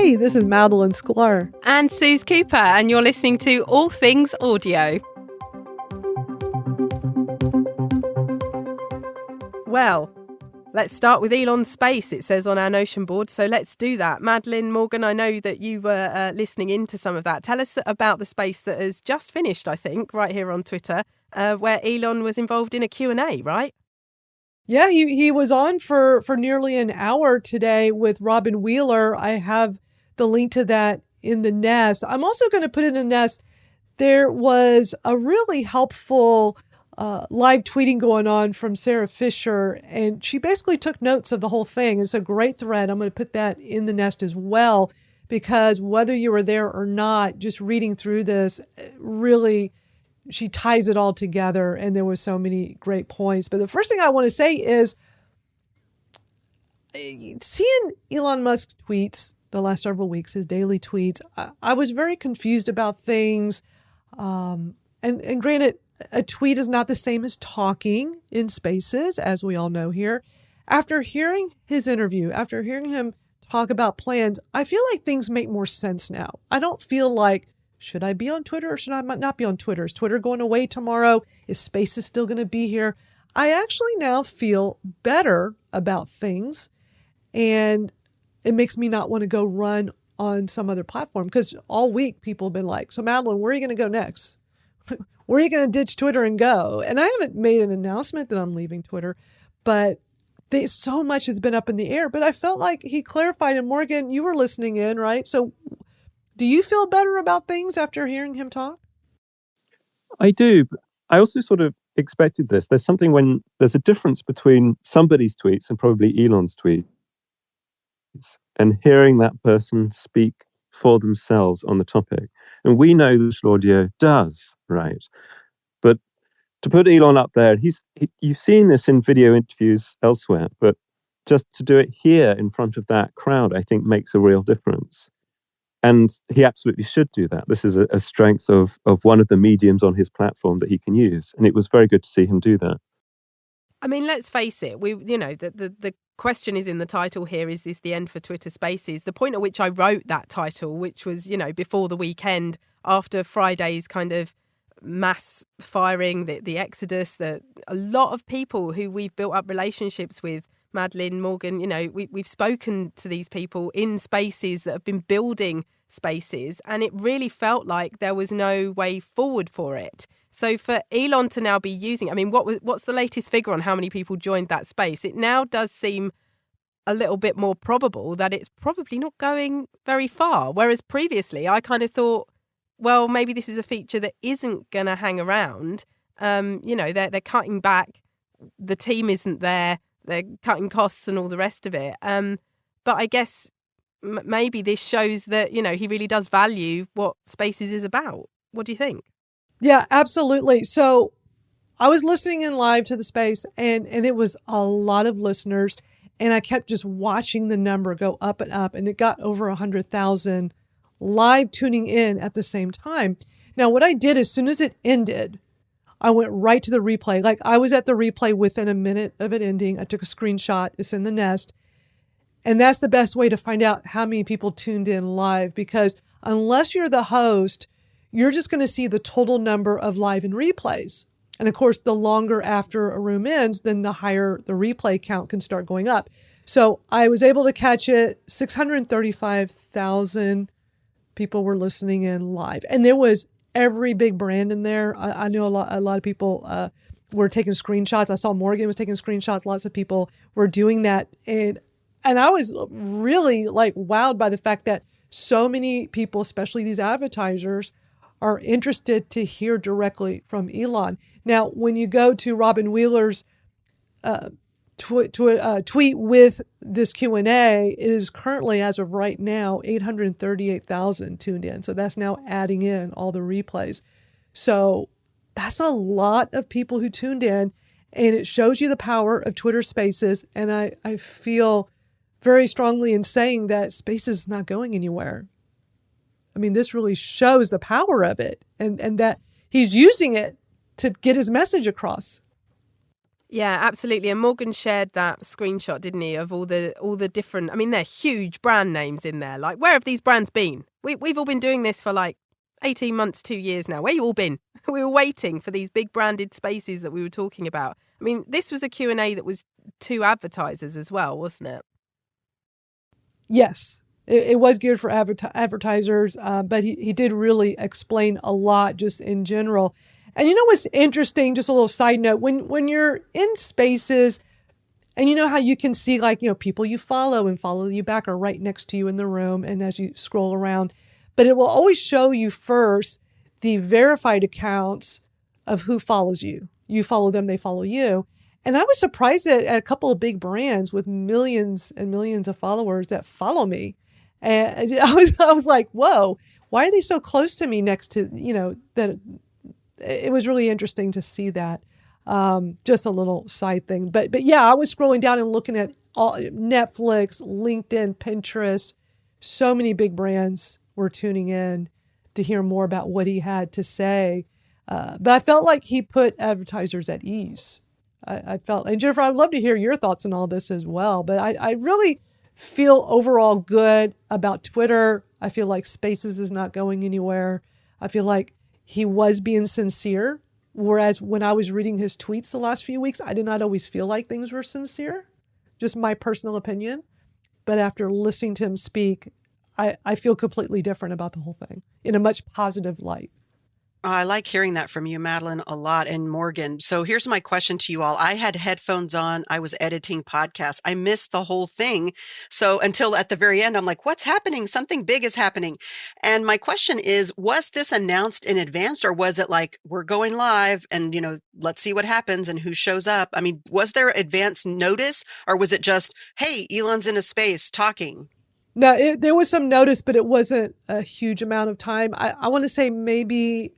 Hey, this is Madeline Sklar. And Suze Cooper, and you're listening to All Things Audio. Well, let's start with Elon's space, it says on our Notion board. So let's do that. Madeline, Morgan, I know that you were listening into some of that. Tell us about the space that has just finished, I think, right here on Twitter, where Elon was involved in a Q&A, right? Yeah, he was on for nearly an hour today with Robin Wheeler. I have the link to that in the Nest. I'm also going to put in the Nest. There was a really helpful live tweeting going on from Sarah Fischer, and she basically took notes of the whole thing. It's a great thread. I'm going to put that in the Nest as well, because whether you were there or not, just reading through this, really, she ties it all together, and there were so many great points. But the first thing I want to say is seeing Elon Musk's tweets the last several weeks, his daily tweets, I was very confused about things. And granted, a tweet is not the same as talking in Spaces, as we all know here. After hearing his interview, after hearing him talk about plans, I feel like things make more sense now. I don't feel like, should I be on Twitter or should I not be on Twitter? Is Twitter going away tomorrow? Is Spaces still going to be here? I actually now feel better about things, and it makes me not want to go run on some other platform, because all week people have been like, so Madeline, where are you going to go next? Where are you going to ditch Twitter and go? And I haven't made an announcement that I'm leaving Twitter, but so much has been up in the air. But I felt like he clarified, and Morgan, you were listening in, right? So do you feel better about things after hearing him talk? I do. I also sort of expected this. There's something when there's a difference between somebody's tweets and probably Elon's tweets, and hearing that person speak for themselves on the topic. And we know that audio does, right? But to put Elon up there, you've seen this in video interviews elsewhere, but just to do it here in front of that crowd, I think makes a real difference. And he absolutely should do that. This is a strength of one of the mediums on his platform that he can use. And it was very good to see him do that. I mean, let's face it. The question is in the title here: is this the end for Twitter Spaces? The point at which I wrote that title, which was, before the weekend, after Friday's kind of mass firing, the exodus, that a lot of people who we've built up relationships with, Madeline, Morgan, we've spoken to these people in Spaces that have been building Spaces, and it really felt like there was no way forward for it. So for Elon to now be using, I mean, what's the latest figure on how many people joined that space? It now does seem a little bit more probable that it's probably not going very far. Whereas previously I kind of thought, well, maybe this is a feature that isn't going to hang around. They're cutting back. The team isn't there. They're cutting costs and all the rest of it. But I guess maybe this shows that, he really does value what Spaces is about. What do you think? Yeah, absolutely. So I was listening in live to the space, and it was a lot of listeners, and I kept just watching the number go up, and it got over 100,000 live tuning in at the same time. Now, what I did as soon as it ended, I went right to the replay. Like, I was at the replay within a minute of it ending. I took a screenshot. It's in the Nest. And that's the best way to find out how many people tuned in live, because unless you're the host, you're just going to see the total number of live and replays. And of course, the longer after a room ends, then the higher the replay count can start going up. So I was able to catch it. 635,000 people were listening in live. And there was every big brand in there. I know a lot of people were taking screenshots. I saw Morgan was taking screenshots. Lots of people were doing that. And I was really wowed by the fact that so many people, especially these advertisers, are interested to hear directly from Elon. Now, when you go to Robin Wheeler's tweet with this Q&A, it is currently, as of right now, 838,000 tuned in. So that's now adding in all the replays. So that's a lot of people who tuned in, and it shows you the power of Twitter Spaces. And I feel very strongly in saying that Spaces is not going anywhere. I mean, this really shows the power of it, and that he's using it to get his message across. Yeah, absolutely. And Morgan shared that screenshot, didn't he, of all the different, I mean, they're huge brand names in there. Like, where have these brands been? We've all been doing this for like 18 months, 2 years now. Where you all been? We were waiting for these big branded spaces that we were talking about. I mean, this was a Q&A that was to advertisers as well, wasn't it? Yes, it was geared for advertisers, but he did really explain a lot just in general. And you know what's interesting, just a little side note, when you're in spaces and you know how you can see like, people you follow and follow you back are right next to you in the room and as you scroll around, but it will always show you first the verified accounts of who follows you. You follow them, they follow you. And I was surprised at a couple of big brands with millions and millions of followers that follow me. And I was like, whoa, why are they so close to me next to, that it was really interesting to see that. Just a little side thing. But yeah, I was scrolling down and looking at Netflix, LinkedIn, Pinterest. So many big brands were tuning in to hear more about what he had to say. But I felt like he put advertisers at ease. I felt, and Jennifer, I'd love to hear your thoughts on all this as well. But I really feel overall good about Twitter. I feel like Spaces is not going anywhere. I feel like he was being sincere. Whereas when I was reading his tweets the last few weeks, I did not always feel like things were sincere. Just my personal opinion. But after listening to him speak, I feel completely different about the whole thing in a much positive light. I like hearing that from you, Madeline, a lot, and Morgan. So here's my question to you all. I had headphones on. I was editing podcasts. I missed the whole thing. So until at the very end, I'm like, what's happening? Something big is happening. And my question is, was this announced in advance, or was it like, we're going live and, let's see what happens and who shows up? I mean, was there advance notice, or was it just, hey, Elon's in a space talking? No, there was some notice, but it wasn't a huge amount of time. I want to say maybe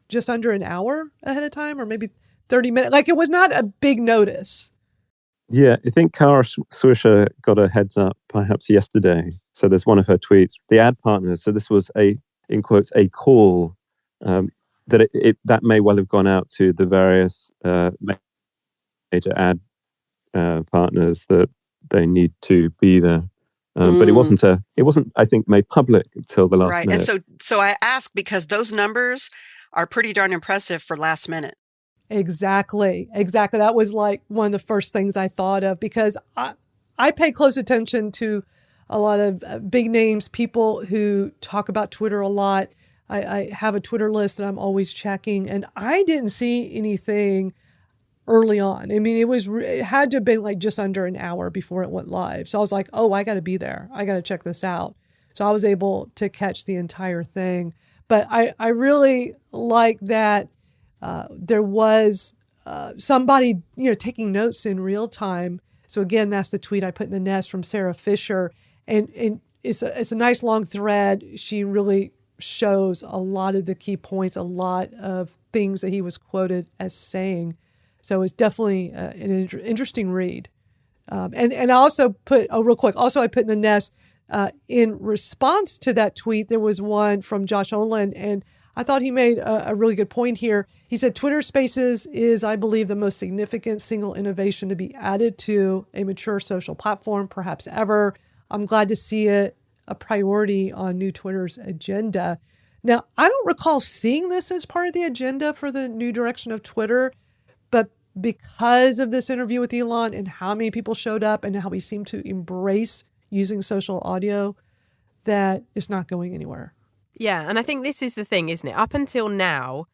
just under an hour ahead of time, or maybe 30 minutes. Like, it was not a big notice. Yeah, I think Sarah Fischer got a heads up perhaps yesterday. So there's one of her tweets, the ad partners. So this was in quotes, a call that may well have gone out to the various major ad partners that they need to be there. But it wasn't, I think, made public until the last minute. And so I ask because those numbers are pretty darn impressive for last minute. Exactly. That was like one of the first things I thought of, because I pay close attention to a lot of big names, people who talk about Twitter a lot. I have a Twitter list that I'm always checking, and I didn't see anything early on. I mean, it had to have been like just under an hour before it went live. So I was like, oh, I got to be there. I got to check this out. So I was able to catch the entire thing. But I really like that there was somebody, taking notes in real time. So again, that's the tweet I put in the nest from Sarah Fischer. And it's a nice long thread. She really shows a lot of the key points, a lot of things that he was quoted as saying. So it's definitely an interesting read. And I also put, real quick, I put in the nest, in response to that tweet, there was one from Josh Olin, and I thought he made a really good point here. He said, Twitter Spaces is, I believe, the most significant single innovation to be added to a mature social platform, perhaps ever. I'm glad to see it a priority on new Twitter's agenda. Now, I don't recall seeing this as part of the agenda for the new direction of Twitter, but because of this interview with Elon and how many people showed up and how we seem to embrace using social audio, that it's not going anywhere. Yeah, and I think this is the thing, isn't it? Up until now,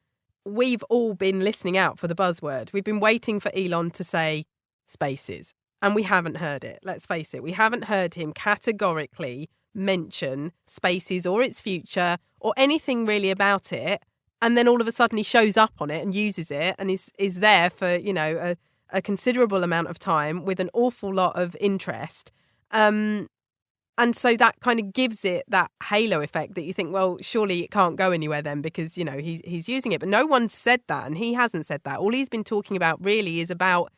we've all been listening out for the buzzword. We've been waiting for Elon to say Spaces, and we haven't heard it. Let's face it, we haven't heard him categorically mention Spaces or its future or anything really about it. And then all of a sudden he shows up on it and uses it and is there for, a considerable amount of time with an awful lot of interest. And so that kind of gives it that halo effect that you think, well, surely it can't go anywhere then because, he's using it. But no one said that, and he hasn't said that. All he's been talking about really is about,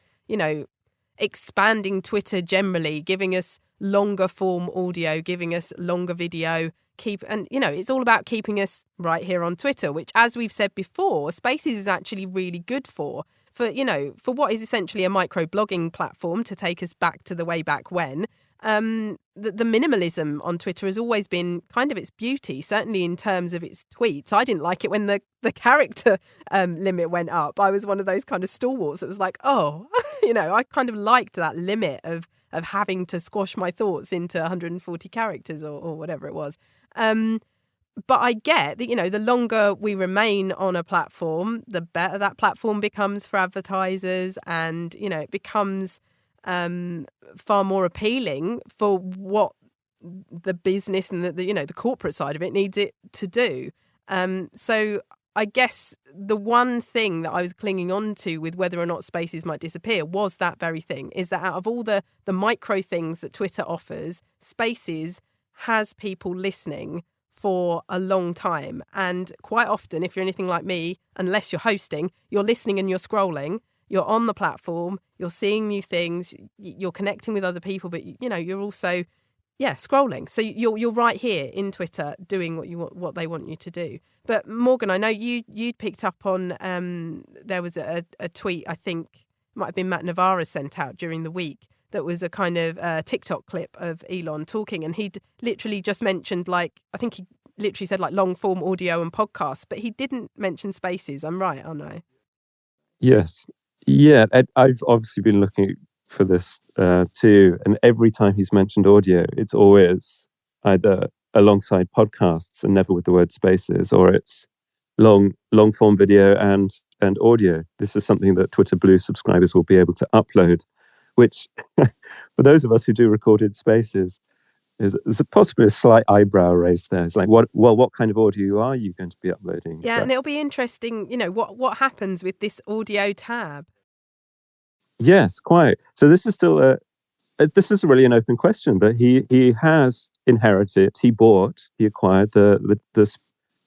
expanding Twitter generally, giving us longer form audio, giving us longer video, it's all about keeping us right here on Twitter, which, as we've said before, Spaces is actually really good for, for what is essentially a micro-blogging platform, to take us back to the way back when, the minimalism on Twitter has always been kind of its beauty, certainly in terms of its tweets. I didn't like it when the character limit went up. I was one of those kind of stalwarts that was like, oh, I kind of liked that limit of having to squash my thoughts into 140 characters or whatever it was. But I get that, the longer we remain on a platform, the better that platform becomes for advertisers, and, it becomes far more appealing for what the business and the corporate side of it needs it to do. So I guess the one thing that I was clinging on to with whether or not Spaces might disappear was that very thing, is that out of all the micro things that Twitter offers, Spaces has people listening for a long time. And quite often, if you're anything like me, unless you're hosting, you're listening and you're scrolling, you're on the platform, you're seeing new things, you're connecting with other people, but you're also scrolling. So you're right here in Twitter doing what they want you to do. But Morgan, I know you picked up on there was a tweet, I think might have been Matt Navarra, sent out during the week, that was a kind of TikTok clip of Elon talking, and he'd literally just mentioned, I think he literally said long form audio and podcasts, but he didn't mention Spaces. I'm right, aren't I? Yes. Yeah, I've obviously been looking for this too, and every time he's mentioned audio, it's always either alongside podcasts and never with the word Spaces, or it's long form video and audio. This is something that Twitter Blue subscribers will be able to upload, which for those of us who do recorded Spaces is possibly a slight eyebrow raise there. It's like, what kind of audio are you going to be uploading? Yeah, and it'll be interesting, what happens with this audio tab. Yes, quite. So this is still this is really an open question, but he has inherited, he acquired the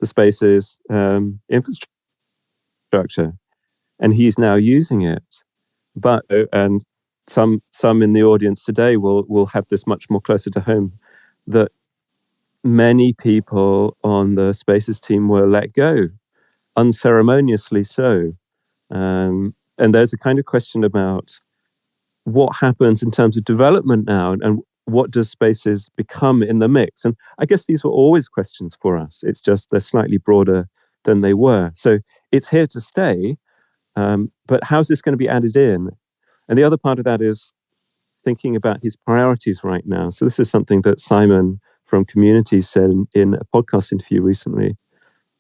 Spaces infrastructure, and he's now using it. But and some in the audience today will have this much more closer to home, that many people on the Spaces team were let go, unceremoniously so. And there's a kind of question about what happens in terms of development now, and what does Spaces become in the mix? And I guess these were always questions for us. It's just they're slightly broader than they were. So it's here to stay, but how's this going to be added in? And the other part of that is thinking about his priorities right now. So this is something that Simon from Community said in a podcast interview recently,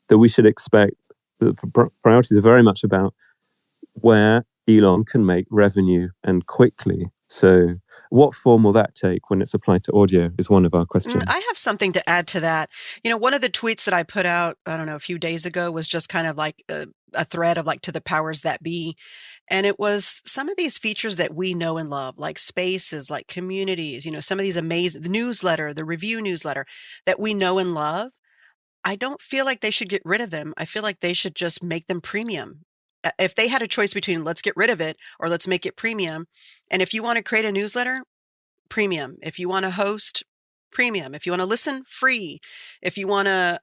that we should expect that the priorities are very much about where Elon can make revenue and quickly. So what form will that take when it's applied to audio is one of our questions. I have something to add to that. One of the tweets that I put out, I don't know, a few days ago was just kind of like a thread of to the powers that be. And it was some of these features that we know and love, like Spaces, like communities, some of these amazing, the newsletter, the review newsletter that we know and love. I don't feel like they should get rid of them. I feel like they should just make them premium. If they had a choice between let's get rid of it or let's make it premium. And if you want to create a newsletter, premium. If you want to host, premium. If you want to listen, free. If you want to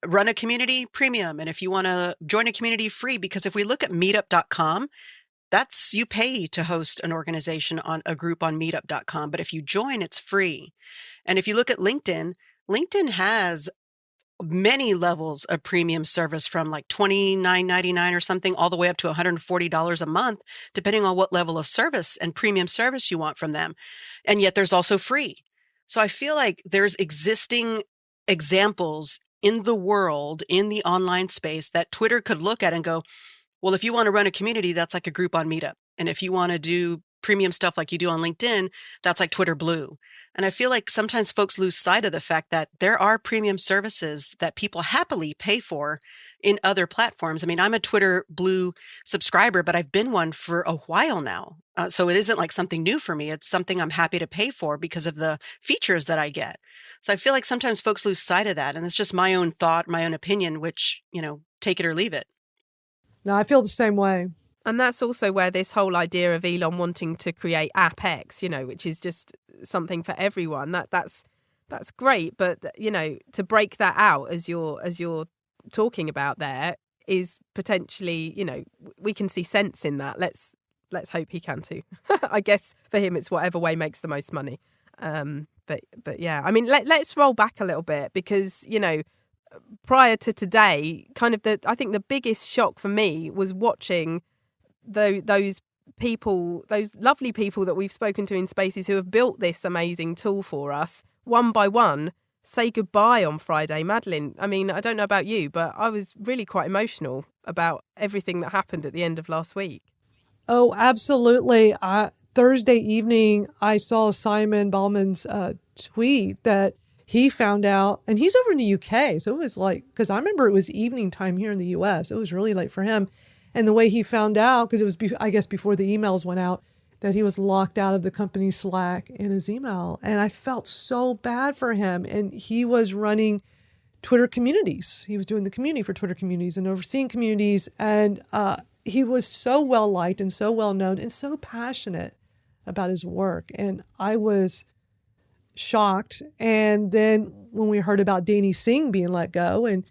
run a community, premium. And if you want to join a community, free. Because if we look at meetup.com, that's, you pay to host an organization on a group on meetup.com. But if you join, it's free. And if you look at LinkedIn, LinkedIn has many levels of premium service, from $29.99 or something all the way up to $140 a month, depending on what level of service and premium service you want from them. And yet there's also free. So I feel like there's existing examples in the world, in the online space, that Twitter could look at and go, well, if you want to run a community, that's like a group on Meetup. And if you want to do premium stuff like you do on LinkedIn, that's like Twitter Blue. And I feel like sometimes folks lose sight of the fact that there are premium services that people happily pay for in other platforms. I mean, I'm a Twitter Blue subscriber, but I've been one for a while now. So it isn't like something new for me. It's something I'm happy to pay for because of the features that I get. So I feel like sometimes folks lose sight of that. And it's just my own thought, my own opinion, which, take it or leave it. No, I feel the same way. And that's also where this whole idea of Elon wanting to create App X, which is just something for everyone, that's great. But, to break that out as you're talking about there, is potentially, we can see sense in that. Let's hope he can too. I guess for him, it's whatever way makes the most money. But yeah, I mean, let's roll back a little bit because, prior to today, I think the biggest shock for me was watching those people, those lovely people that we've spoken to in Spaces who have built this amazing tool for us, one by one, say goodbye on Friday. Madeline, I mean, I don't know about you, but I was really quite emotional about everything that happened at the end of last week. Oh, absolutely. Thursday evening, I saw Simon Ballman's tweet that he found out, and he's over in the UK. So it was because I remember it was evening time here in the US. It was really late for him. And the way he found out, because it was, I guess, before the emails went out, that he was locked out of the company's Slack in his email. And I felt so bad for him. And he was running Twitter communities. He was doing the community for Twitter communities and overseeing communities. And he was so well liked and so well known and so passionate about his work. And I was shocked. And then when we heard about Danny Singh being let go, and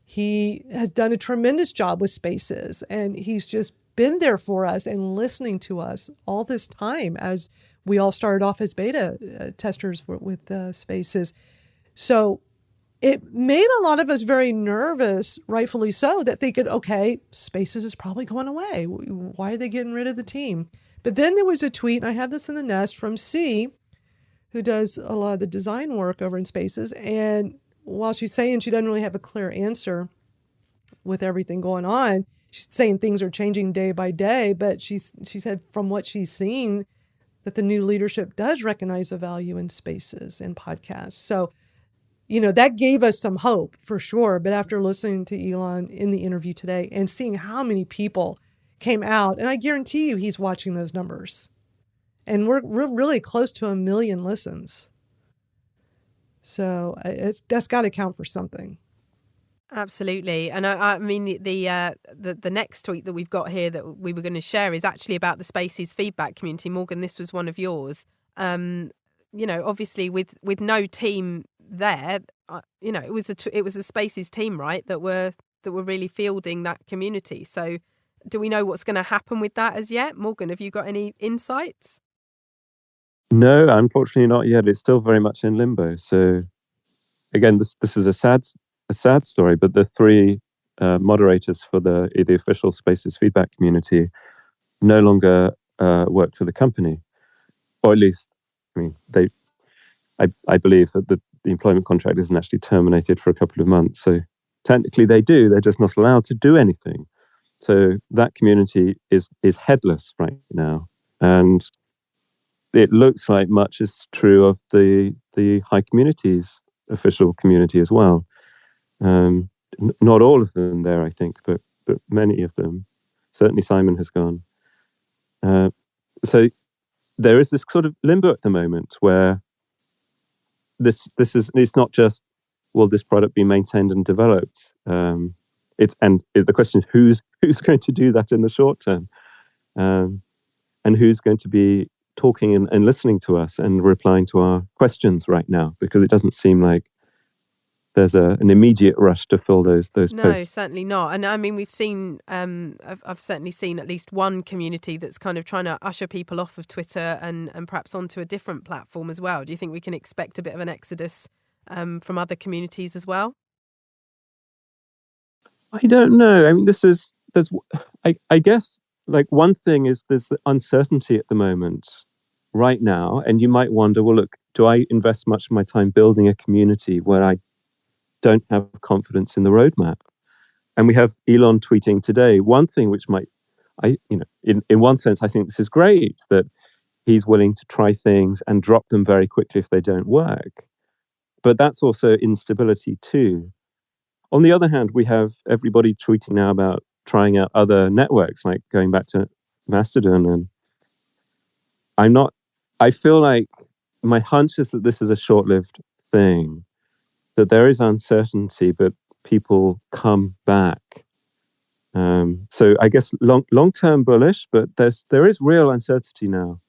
he has done a tremendous job with Spaces, and he's just been there for us and listening to us all this time as we all started off as beta testers with Spaces. So it made a lot of us very nervous, rightfully so, that thinking, okay, Spaces is probably going away. Why are they getting rid of the team? But then there was a tweet, and I have this in the nest, from C, who does a lot of the design work over in Spaces. And while she's saying she doesn't really have a clear answer with everything going on, she's saying things are changing day by day, but she said from what she's seen that the new leadership does recognize the value in Spaces and podcasts. So, that gave us some hope for sure. But after listening to Elon in the interview today and seeing how many people came out, and I guarantee you he's watching those numbers. And we're really close to 1 million listens. So that's got to count for something. Absolutely. And I mean, the next tweet that we've got here that we were going to share is actually about the Spaces feedback community. Morgan, this was one of yours. Obviously with no team there, it was a Spaces team, right, that were really fielding that community. So do we know what's going to happen with that as yet? Morgan, have you got any insights? No, unfortunately not yet. It's still very much in limbo. So again, this is a sad story, but the three moderators for the official Spaces feedback community no longer work for the company, or at least, I mean, I believe that the employment contract isn't actually terminated for a couple of months. So technically they do, they're just not allowed to do anything. So that community is headless right now. And it looks like much is true of the High Communities official community as well. Not all of them there, I think, but many of them. Certainly Simon has gone. So there is this sort of limbo at the moment where it's not just, will this product be maintained and developed? The question is who's going to do that in the short term, and who's going to be talking and listening to us and replying to our questions right now, because it doesn't seem like there's an immediate rush to fill those posts. No, certainly not. And I mean, we've seen, I've certainly seen at least one community that's kind of trying to usher people off of Twitter and perhaps onto a different platform as well. Do you think we can expect a bit of an exodus from other communities as well? I don't know. I mean, I guess, like, one thing is there's the uncertainty at the moment right now. And you might wonder, well, look, do I invest much of my time building a community where I don't have confidence in the roadmap? And we have Elon tweeting today one thing which might, in one sense, I think this is great, that he's willing to try things and drop them very quickly if they don't work. But that's also instability too. On the other hand, we have everybody tweeting now about trying out other networks, like going back to Mastodon. And I feel like my hunch is that this is a short-lived thing, that there is uncertainty, but people come back. So I guess long-term bullish, but there is real uncertainty now.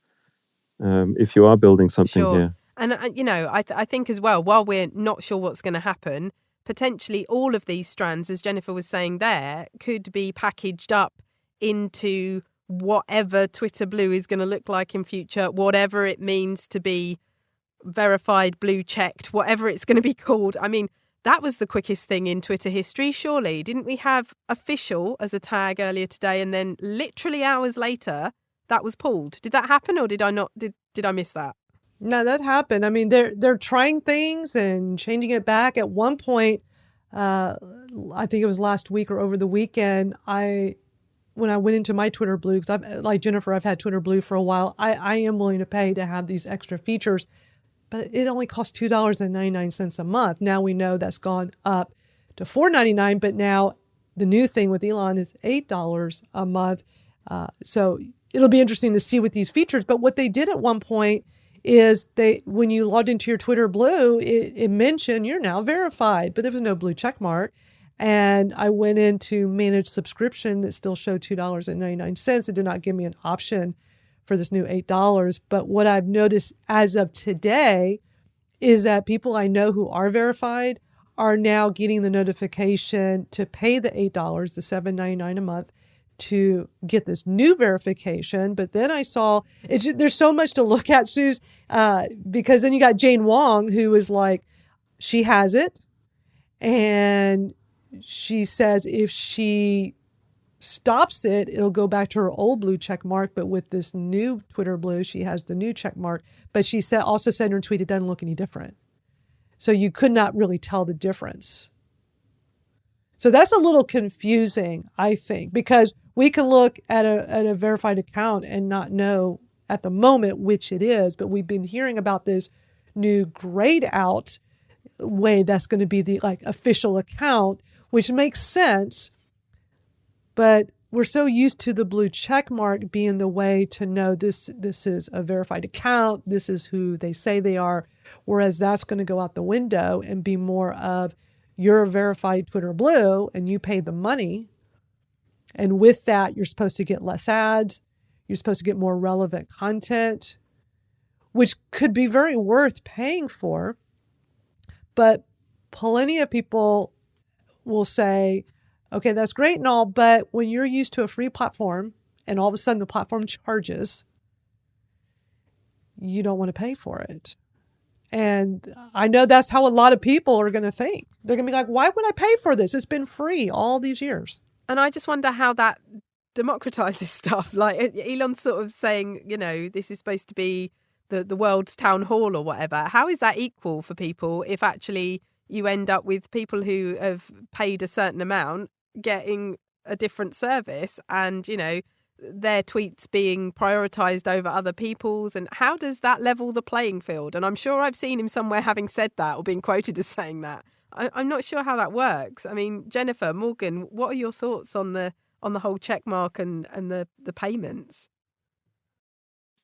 If you are building something sure. here. And I think as well, while we're not sure what's going to happen, potentially all of these strands, as Jennifer was saying there, could be packaged up into whatever Twitter Blue is going to look like in future, whatever it means to be verified, blue checked, whatever it's going to be called. I mean, that was the quickest thing in Twitter history, surely. Didn't we have official as a tag earlier today, and then literally hours later that was pulled? Did that happen, or did I not? Did I miss that? No, that happened. I mean, they're trying things and changing it back. At one point, I think it was last week or over the weekend, when I went into my Twitter Blue, because like Jennifer, I've had Twitter Blue for a while. I am willing to pay to have these extra features, but it only costs $2.99 a month. Now we know that's gone up to $4.99, but now the new thing with Elon is $8 a month. So it'll be interesting to see with these features. But what they did at one point is when you logged into your Twitter Blue, it mentioned you're now verified, but there was no blue check mark. And I went into manage subscription that still showed $2.99. It did not give me an option for this new $8. But what I've noticed as of today is that people I know who are verified are now getting the notification to pay the $8, the $7.99 a month, to get this new verification. But then I saw there's so much to look at, Suze, because then you got Jane Wong, who is like, she has it, and she says if she stops it, it'll go back to her old blue check mark. But with this new Twitter Blue, she has the new check mark. But she also said in her tweet, it doesn't look any different. So you could not really tell the difference. So that's a little confusing, I think, because we can look at a verified account and not know at the moment which it is. But we've been hearing about this new grayed out way that's going to be the official account, which makes sense. But we're so used to the blue check mark being the way to know this is a verified account, this is who they say they are, whereas that's going to go out the window and be more of you're a verified Twitter Blue and you pay the money. And with that, you're supposed to get less ads. You're supposed to get more relevant content, which could be very worth paying for. But plenty of people will say, okay, that's great and all, but when you're used to a free platform and all of a sudden the platform charges, you don't want to pay for it. And I know that's how a lot of people are going to think. They're going to be like, why would I pay for this? It's been free all these years. And I just wonder how that democratizes stuff. Like Elon's sort of saying, this is supposed to be the world's town hall or whatever. How is that equal for people if actually you end up with people who have paid a certain amount getting a different service and, their tweets being prioritized over other people's? And how does that level the playing field? And I'm sure I've seen him somewhere having said that or being quoted as saying that. I'm not sure how that works. I mean, Jennifer, Morgan, what are your thoughts on the whole check mark and the payments?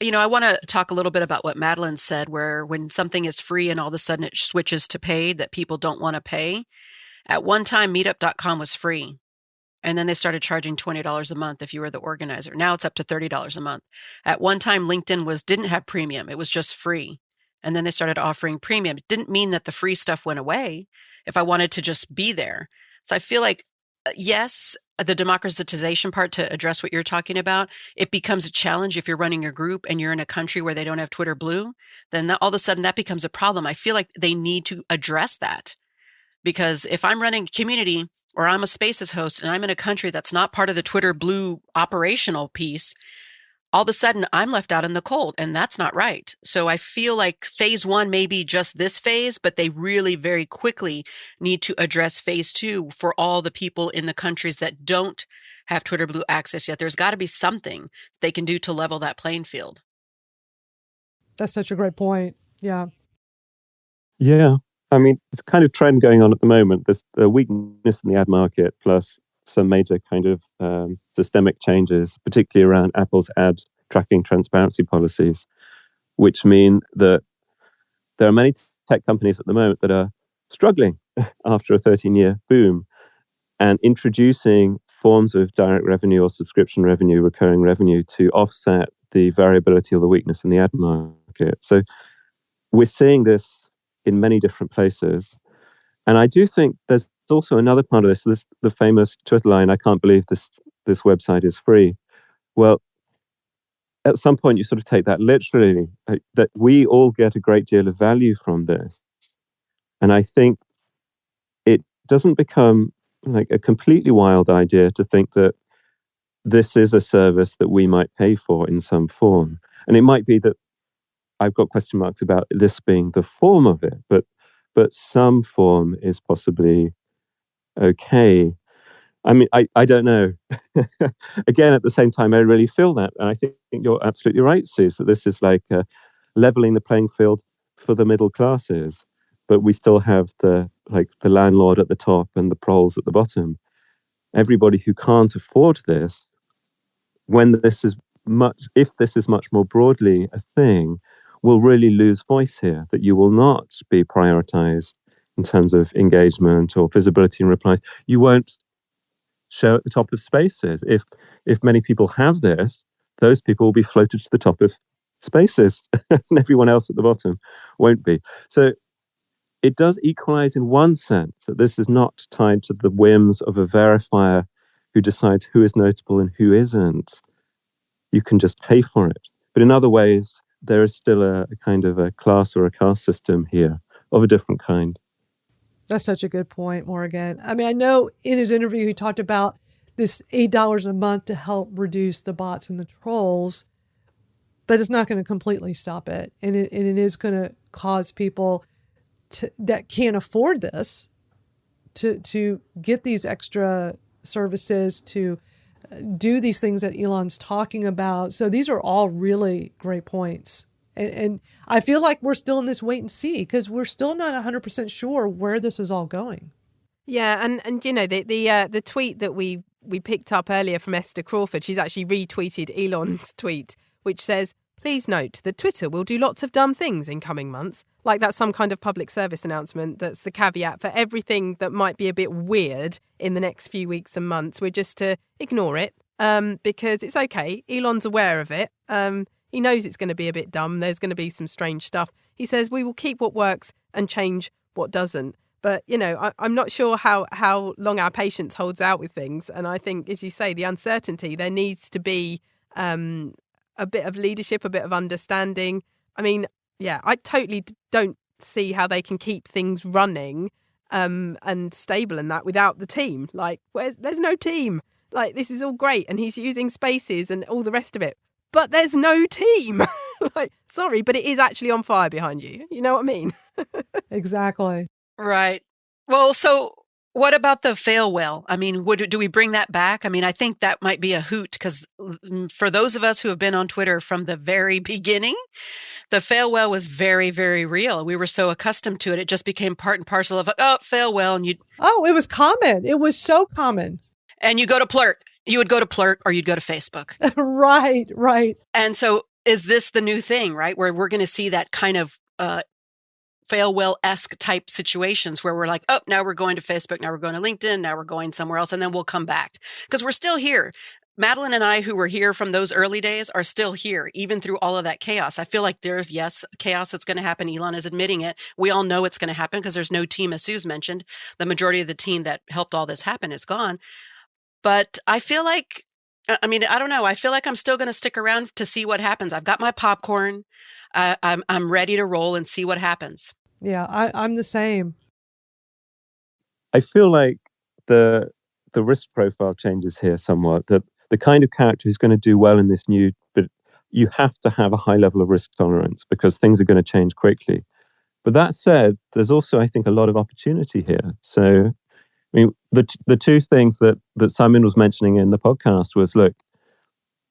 I want to talk a little bit about what Madeline said, where when something is free and all of a sudden it switches to paid, that people don't want to pay. At one time, meetup.com was free. And then they started charging $20 a month if you were the organizer. Now it's up to $30 a month. At one time, LinkedIn didn't have premium. It was just free. And then they started offering premium. It didn't mean that the free stuff went away if I wanted to just be there. So I feel like, yes, the democratization part, to address what you're talking about, it becomes a challenge if you're running your group and you're in a country where they don't have Twitter Blue. Then all of a sudden that becomes a problem. I feel like they need to address that. Because if I'm running a community or I'm a Spaces host and I'm in a country that's not part of the Twitter Blue operational piece, all of a sudden I'm left out in the cold, and that's not right. So I feel like phase one may be just this phase, but they really very quickly need to address phase two for all the people in the countries that don't have Twitter Blue access yet. There's got to be something they can do to level that playing field. That's such a great point. Yeah. Yeah. I mean, it's kind of trend going on at the moment. There's the weakness in the ad market, plus some major kind of systemic changes, particularly around Apple's ad tracking transparency policies, which mean that there are many tech companies at the moment that are struggling after a 13-year boom and introducing forms of direct revenue or subscription revenue, recurring revenue, to offset the variability or the weakness in the ad market. So we're seeing this in many different places. And I do think there's also another part of this the famous Twitter line, I can't believe this website is free. Well, at some point you sort of take that literally, that we all get a great deal of value from this. And I think it doesn't become like a completely wild idea to think that this is a service that we might pay for in some form. And it might be that I've got question marks about this being the form of it, but some form is possibly okay. I mean, I don't know. Again, at the same time, I really feel that. And I think you're absolutely right, Suze, that this is like leveling the playing field for the middle classes. But we still have the landlord at the top and the proles at the bottom. Everybody who can't afford this, if this is much more broadly a thing, will really lose voice here, that you will not be prioritized in terms of engagement or visibility and replies. You won't show at the top of spaces. If many people have this, those people will be floated to the top of spaces and everyone else at the bottom won't be. So it does equalize in one sense that this is not tied to the whims of a verifier who decides who is notable and who isn't. You can just pay for it. But in other ways, there is still a kind of a class or a caste system here of a different kind. That's such a good point, Morgan. I mean, I know in his interview, he talked about this $8 a month to help reduce the bots and the trolls, but it's not going to completely stop it. And it is going to cause people that can't afford this to get these extra services, to do these things that Elon's talking about. So these are all really great points. And I feel like we're still in this wait and see because we're still not 100% sure where this is all going. Yeah, and you know, the tweet that we picked up earlier from Esther Crawford, she's actually retweeted Elon's tweet, which says, "Please note that Twitter will do lots of dumb things in coming months." Like that's some kind of public service announcement. That's the caveat for everything that might be a bit weird in the next few weeks and months. We're just to ignore it because it's okay. Elon's aware of it. He knows it's going to be a bit dumb. There's going to be some strange stuff. He says we will keep what works and change what doesn't. But, you know, I'm not sure how long our patience holds out with things. And I think, as you say, the uncertainty, there needs to be a bit of leadership, a bit of understanding. I mean, yeah, I totally don't see how they can keep things running and stable and that without the team. Like, there's no team. Like, this is all great. And he's using spaces and all the rest of it. But there's no team. Like, sorry, but it is actually on fire behind you. You know what I mean? Exactly. Right. Well, so what about the fail well? I mean, do we bring that back? I mean, I think that might be a hoot because for those of us who have been on Twitter from the very beginning, the fail well was very, very real. We were so accustomed to it. It just became part and parcel of, fail well. And it was common. It was so common. And you go to Plurk. You would go to Plurk or you'd go to Facebook. Right. And so is this the new thing, right? Where we're going to see that kind of fail well-esque type situations where we're like, now we're going to Facebook, now we're going to LinkedIn, now we're going somewhere else, and then we'll come back. Because we're still here. Madeline and I, who were here from those early days, are still here, even through all of that chaos. I feel like there's, yes, chaos that's going to happen. Elon is admitting it. We all know it's going to happen because there's no team, as Suze mentioned. The majority of the team that helped all this happen is gone. But I feel like, I mean, I don't know. I feel like I'm still going to stick around to see what happens. I've got my popcorn. I'm ready to roll and see what happens. Yeah, I'm the same. I feel like the risk profile changes here somewhat. That the kind of character who's going to do well in this new, but you have to have a high level of risk tolerance because things are going to change quickly. But that said, there's also, I think, a lot of opportunity here. So, I mean, the two things that Simon was mentioning in the podcast was, look,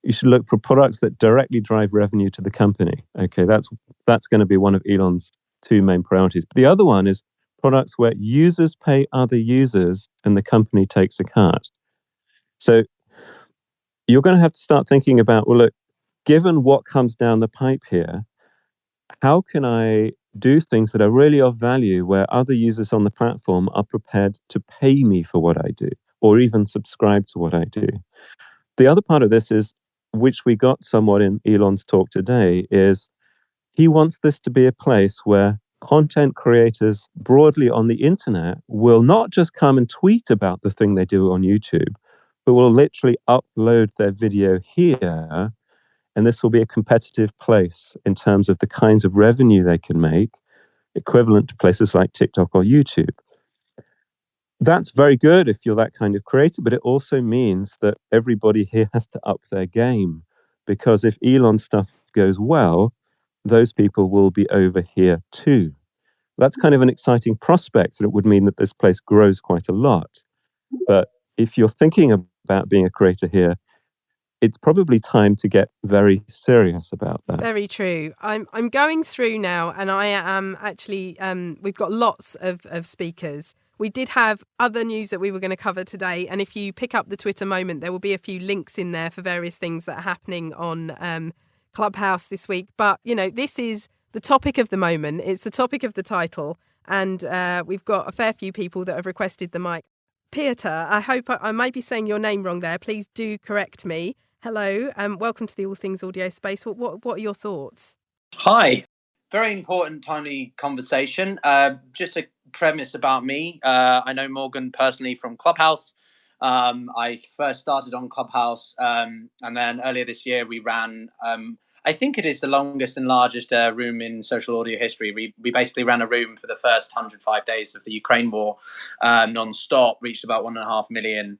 you should look for products that directly drive revenue to the company. Okay, that's going to be one of Elon's two main priorities. But the other one is products where users pay other users and the company takes a cut. So you're going to have to start thinking about, well, look, given what comes down the pipe here, how can I do things that are really of value where other users on the platform are prepared to pay me for what I do or even subscribe to what I do? The other part of this is, which we got somewhat in Elon's talk today, is he wants this to be a place where content creators broadly on the internet will not just come and tweet about the thing they do on YouTube, but will literally upload their video here. And this will be a competitive place in terms of the kinds of revenue they can make, equivalent to places like TikTok or YouTube. That's very good if you're that kind of creator, but it also means that everybody here has to up their game, because if Elon stuff goes well, those people will be over here too. That's kind of an exciting prospect, and it would mean that this place grows quite a lot. But if you're thinking about being a creator here, it's probably time to get very serious about that. Very true. I'm going through now, and I am actually. We've got lots of speakers. We did have other news that we were going to cover today, and if you pick up the Twitter moment, there will be a few links in there for various things that are happening on Clubhouse this week. But this is the topic of the moment. It's the topic of the title, and we've got a fair few people that have requested the mic. Peter, I hope I might be saying your name wrong there. Please do correct me. Hello, welcome to the All Things Audio space. What are your thoughts? Hi. Very important, timely conversation. Just a premise about me. I know Morgan personally from Clubhouse. I first started on Clubhouse, and then earlier this year we ran, I think it is the longest and largest room in social audio history. We basically ran a room for the first 105 days of the Ukraine war, non-stop, reached about 1.5 million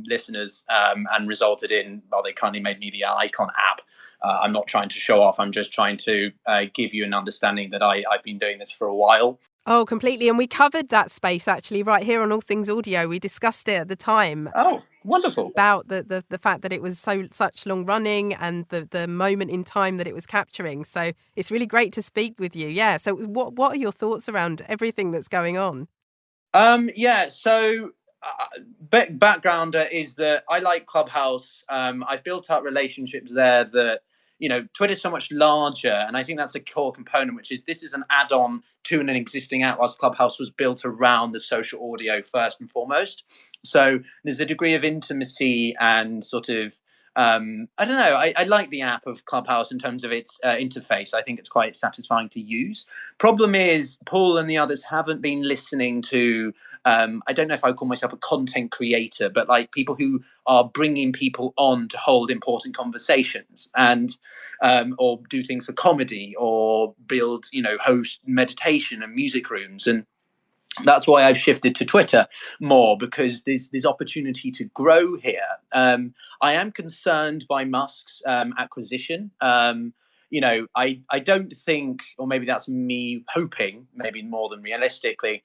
listeners, and resulted in, well, they kindly made me the Icon app. I'm not trying to show off. I'm just trying to give you an understanding that I've been doing this for a while. Oh, completely. And we covered that space actually right here on All Things Audio. We discussed it at the time. Oh, wonderful. About the fact that it was such long running and the moment in time that it was capturing. So it's really great to speak with you. Yeah. So what are your thoughts around everything that's going on? So background is that I like Clubhouse. I've built up relationships there that, Twitter's so much larger. And I think that's a core component, which is this is an add-on to an existing app, whilst Clubhouse was built around the social audio first and foremost. So there's a degree of intimacy and sort of, I don't know, I like the app of Clubhouse in terms of its interface. I think it's quite satisfying to use. Problem is, Paul and the others haven't been listening to, I don't know if I would call myself a content creator, but like people who are bringing people on to hold important conversations and or do things for comedy or build, host meditation and music rooms. And that's why I've shifted to Twitter more, because there's opportunity to grow here. I am concerned by Musk's acquisition. I don't think, or maybe that's me hoping, maybe more than realistically,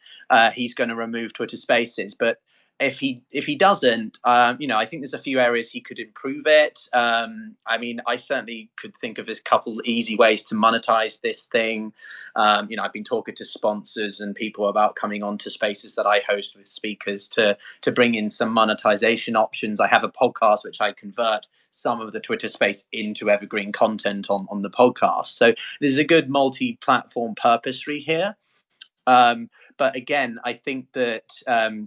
he's going to remove Twitter Spaces. But if he doesn't, I think there's a few areas he could improve it. I certainly could think of a couple easy ways to monetize this thing. I've been talking to sponsors and people about coming on to spaces that I host with speakers to bring in some monetization options. I have a podcast which I convert some of the Twitter space into evergreen content on the podcast. So there's a good multi-platform purposely here. But again, I think that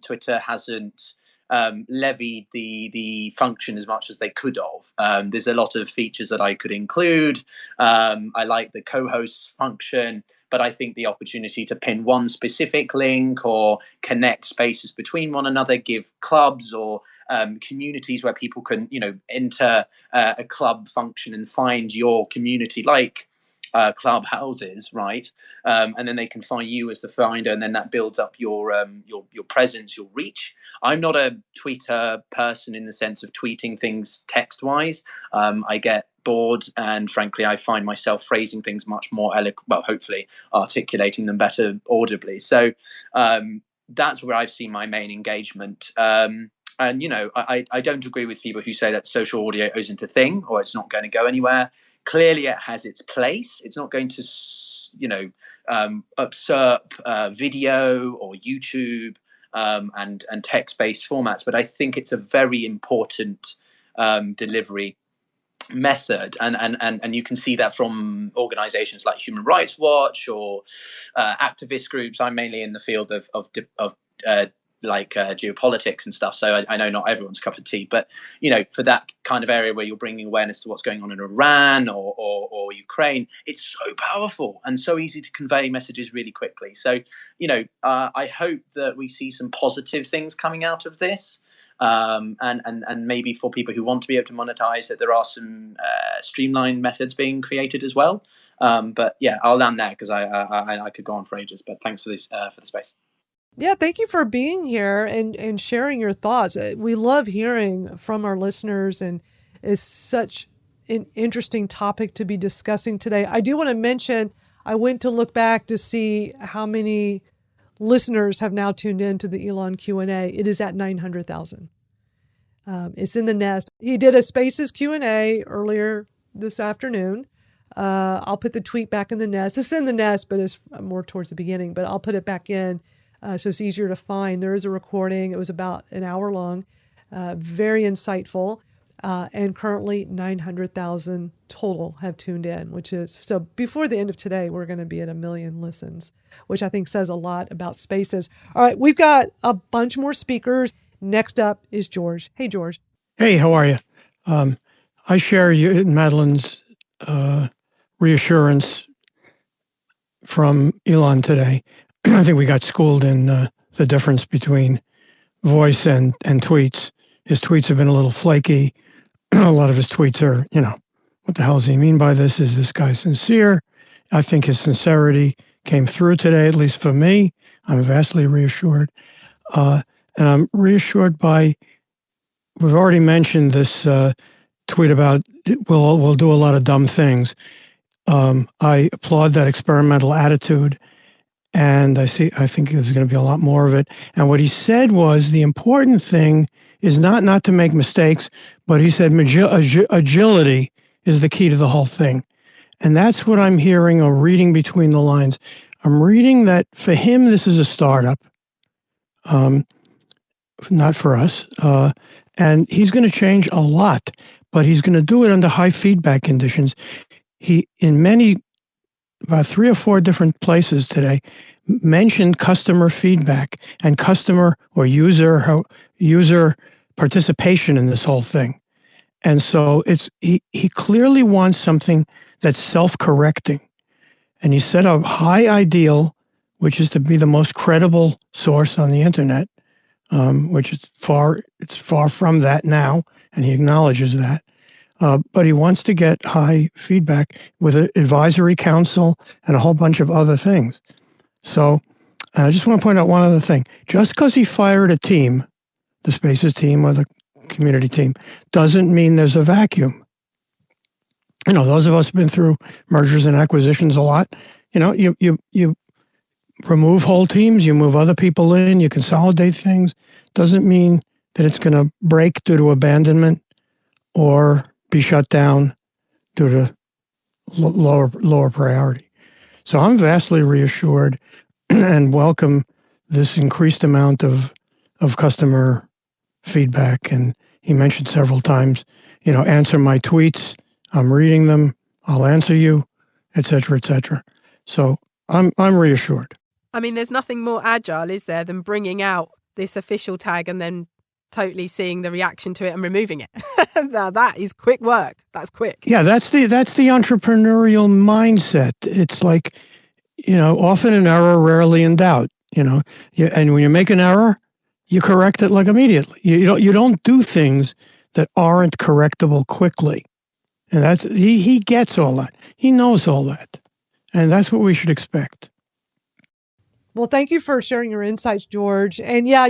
Twitter hasn't levied the function as much as they could have. There's a lot of features that I could include. I like the co-host function, but I think the opportunity to pin one specific link or connect spaces between one another, give clubs or communities where people can, enter a club function and find your community, like club houses, right? And then they can find you as the finder, and then that builds up your presence, your reach. I'm not a Twitter person in the sense of tweeting things text wise. I get bored, and frankly, I find myself phrasing things much more hopefully articulating them better audibly. So that's where I've seen my main engagement. And I don't agree with people who say that social audio isn't a thing or it's not going to go anywhere. Clearly, it has its place. It's not going to, usurp video or YouTube and text-based formats. But I think it's a very important delivery method, and you can see that from organizations like Human Rights Watch or activist groups. I'm mainly in the field of geopolitics and stuff. So I know not everyone's cup of tea, but for that kind of area where you're bringing awareness to what's going on in Iran or Ukraine, it's so powerful and so easy to convey messages really quickly. So I hope that we see some positive things coming out of this, and maybe for people who want to be able to monetize, that there are some streamlined methods being created as well. But yeah, I'll land there because I could go on for ages. But thanks for this for the space. Yeah, thank you for being here and sharing your thoughts. We love hearing from our listeners, and it's such an interesting topic to be discussing today. I do want to mention, I went to look back to see how many listeners have now tuned in to the Elon Q&A. It is at 900,000. It's in the nest. He did a Spaces Q&A earlier this afternoon. I'll put the tweet back in the nest. It's in the nest, but it's more towards the beginning, but I'll put it back in. So it's easier to find. There is a recording. It was about an hour long, very insightful, and currently 900,000 total have tuned in, which is, so before the end of today, we're going to be at 1 million listens, which I think says a lot about Spaces. All right, we've got a bunch more speakers. Next up is George. Hey, George. Hey, how are you? I share you, Madeline's reassurance from Elon today. I think we got schooled in the difference between voice and tweets. His tweets have been a little flaky. A lot of his tweets are, what the hell does he mean by this? Is this guy sincere? I think his sincerity came through today, at least for me. I'm vastly reassured. And I'm reassured by, we've already mentioned this tweet about we'll do a lot of dumb things. I applaud that experimental attitude. And I think there's going to be a lot more of it. And what he said was the important thing is not to make mistakes, but he said agility is the key to the whole thing. And that's what I'm hearing or reading between the lines. I'm reading that for him, this is a startup, not for us. And he's going to change a lot, but he's going to do it under high feedback conditions. He, about 3 or 4 different places today, mentioned customer feedback and customer or user participation in this whole thing. And so he clearly wants something that's self-correcting. And he set a high ideal, which is to be the most credible source on the internet, which it's far from that now, and he acknowledges that. But he wants to get high feedback with an advisory council and a whole bunch of other things. So I just want to point out one other thing. Just because he fired a team, the Spaces team or the community team, doesn't mean there's a vacuum. Those of us who've been through mergers and acquisitions a lot, you remove whole teams, you move other people in, you consolidate things. Doesn't mean that it's going to break due to abandonment or be shut down due to lower priority. So I'm vastly reassured and welcome this increased amount of customer feedback. And he mentioned several times, answer my tweets. I'm reading them. I'll answer you, et cetera, et cetera. So I'm reassured. I mean, there's nothing more agile, is there, than bringing out this official tag and then totally seeing the reaction to it and removing it. Now, that is quick work. That's quick. Yeah, that's the entrepreneurial mindset. It's like, often in error, rarely in doubt. And when you make an error, you correct it like immediately. You don't do things that aren't correctable quickly. And that's he gets all that. He knows all that. And that's what we should expect. Well, thank you for sharing your insights, George. And yeah,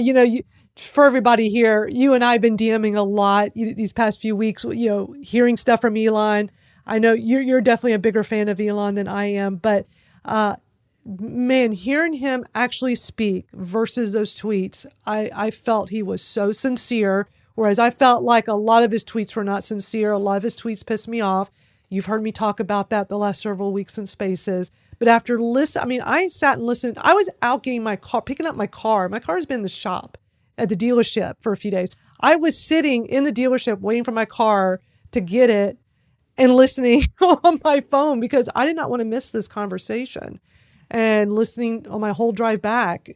for everybody here, you and I have been DMing a lot these past few weeks, hearing stuff from Elon. I know you're definitely a bigger fan of Elon than I am, but man, hearing him actually speak versus those tweets, I felt he was so sincere, whereas I felt like a lot of his tweets were not sincere. A lot of his tweets pissed me off. You've heard me talk about that the last several weeks in Spaces. But after I sat and listened. I was out getting my car, picking up my car. My car has been in the shop at the dealership for a few days. I was sitting in the dealership waiting for my car to get it and listening on my phone because I did not want to miss this conversation. And listening on my whole drive back,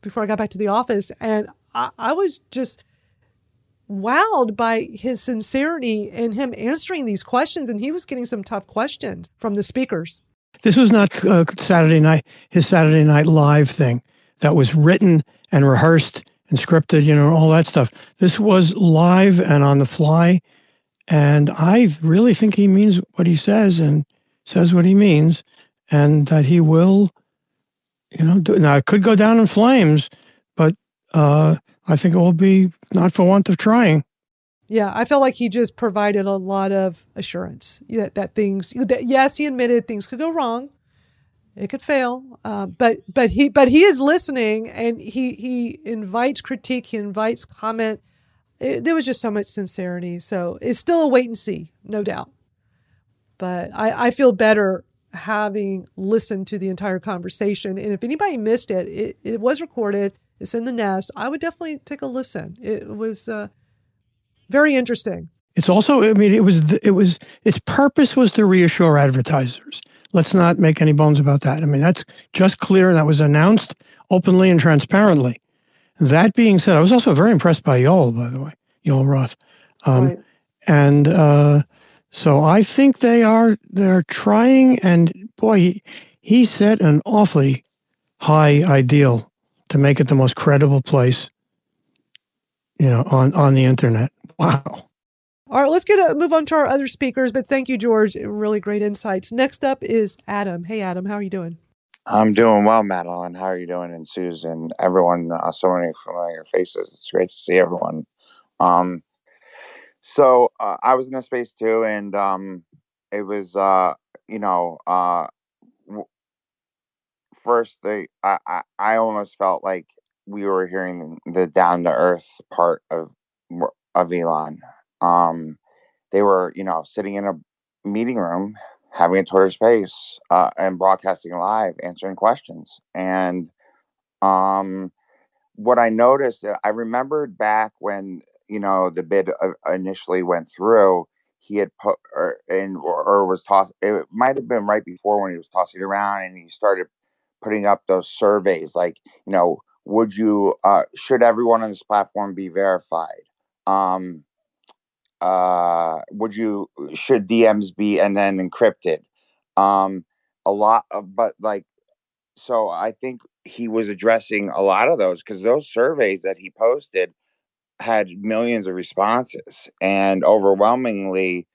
before I got back to the office, and I was just wowed by his sincerity and him answering these questions. And he was getting some tough questions from the speakers. This was not Saturday night, his Saturday Night Live thing that was written and rehearsed and scripted, all that stuff. This was live and on the fly. And I really think he means what he says and says what he means, and that he will, do it. Now, it could go down in flames, but I think it will be not for want of trying. Yeah, I felt like he just provided a lot of assurance that things, that yes, he admitted things could go wrong, it could fail, but he is listening, and he invites critique, he invites comment. There was just so much sincerity. So it's still a wait and see, no doubt. But I feel better having listened to the entire conversation. And if anybody missed it, it was recorded. It's in the Nest. I would definitely take a listen. It was very interesting. It's also, its purpose was to reassure advertisers. Let's not make any bones about that. That's just clear, and that was announced openly and transparently. That being said, I was also very impressed by Yoel, by the way, Yoel Roth. Right. And so I think they're trying, and boy, he set an awfully high ideal to make it the most credible place, on the internet. Wow. All right, let's move on to our other speakers, but thank you, George. Really great insights. Next up is Adam. Hey, Adam, how are you doing? I'm doing well, Madeline. How are you doing? And Susan, everyone, so many familiar faces. It's great to see everyone. So I was in this space too, and it was, first I almost felt like we were hearing the down to earth part of Elon. They were, sitting in a meeting room, having a Twitter space, and broadcasting live, answering questions. And what I noticed, I remembered back when, the bid initially went through, he had put, or was tossed, it might have been right before when he was tossing it around, and he started putting up those surveys like, would you, should everyone on this platform be verified? Should DMs be and then encrypted? A lot of, but like, so I think he was addressing a lot of those, because those surveys that he posted had millions of responses, and overwhelmingly,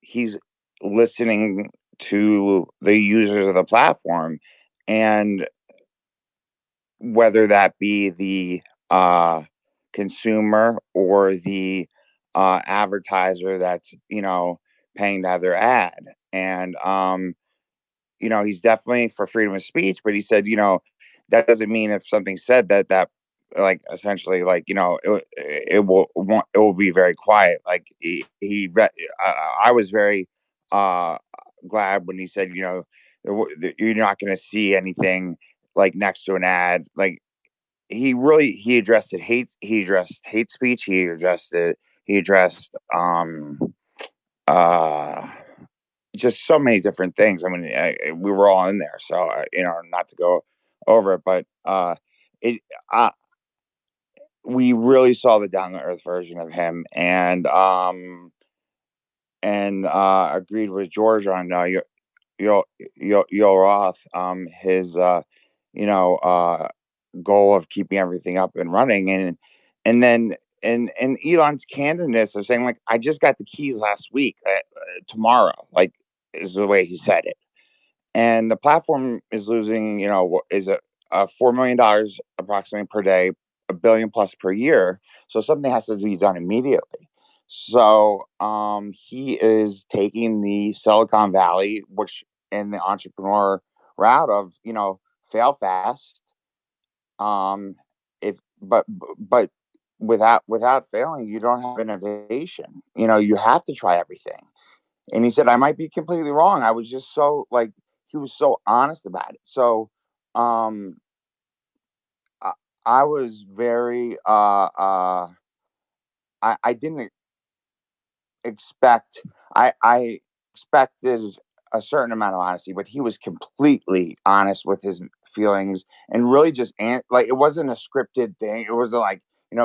he's listening to the users of the platform, and whether that be the consumer or the advertiser that's paying to have their ad. And he's definitely for freedom of speech, but he said that doesn't mean if something's said that like essentially like it will be very quiet. Like I was very glad when he said you're not going to see anything like next to an ad. Like he addressed it. He addressed hate speech. He addressed just so many different things. We were all in there, so not to go over it, but it we really saw the down to earth version of him, and agreed with George on Yo Roth, his goal of keeping everything up and running, and then and Elon's candidness of saying like, I just got the keys last week, tomorrow, like, is the way he said it. And the platform is losing, is $4 million approximately per day, $1 billion plus per year. So something has to be done immediately. So he is taking the Silicon Valley, which in the entrepreneur route of, fail fast. If but without failing, you don't have innovation. You have to try everything. And he said, I might be completely wrong. I was just so like, he was so honest about it. So I was very I didn't expect, I expected a certain amount of honesty, but he was completely honest with his feelings and really just like it wasn't a scripted thing. It was like,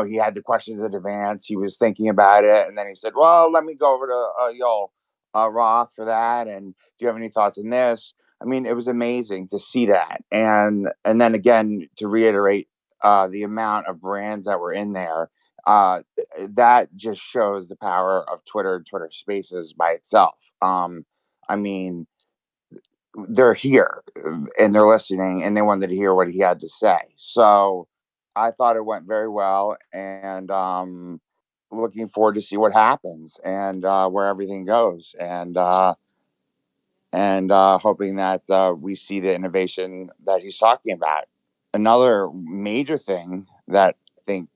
he had the questions in advance. He was thinking about it, and then he said, "Well, let me go over to Roth for that. And do you have any thoughts on this?" I mean, it was amazing to see that, and then again to reiterate the amount of brands that were in there. That just shows the power of Twitter Spaces by itself. I mean, they're here and they're listening, and they wanted to hear what he had to say. So I thought it went very well, and looking forward to see what happens and where everything goes, and hoping that we see the innovation that he's talking about. Another major thing that I think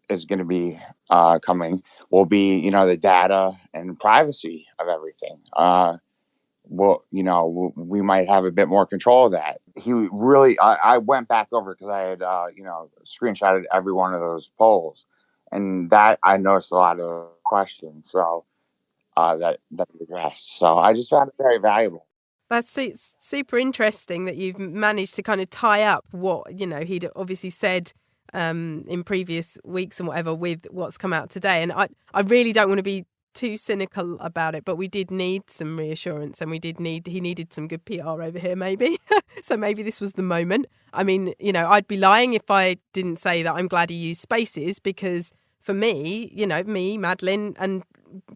is going to be coming will be, the data and privacy of everything. We might have a bit more control of that. He really, I went back over because I had, screenshotted every one of those polls, and that I noticed a lot of questions. So that addressed. So I just found it very valuable. That's super interesting that you've managed to kind of tie up what, he'd obviously said in previous weeks and whatever with what's come out today. And I really don't want to be too cynical about it, but we did need some reassurance, and he needed some good PR over here, maybe. So maybe this was the moment. I mean, I'd be lying if I didn't say that I'm glad he used Spaces, because for me, me, Madeline, and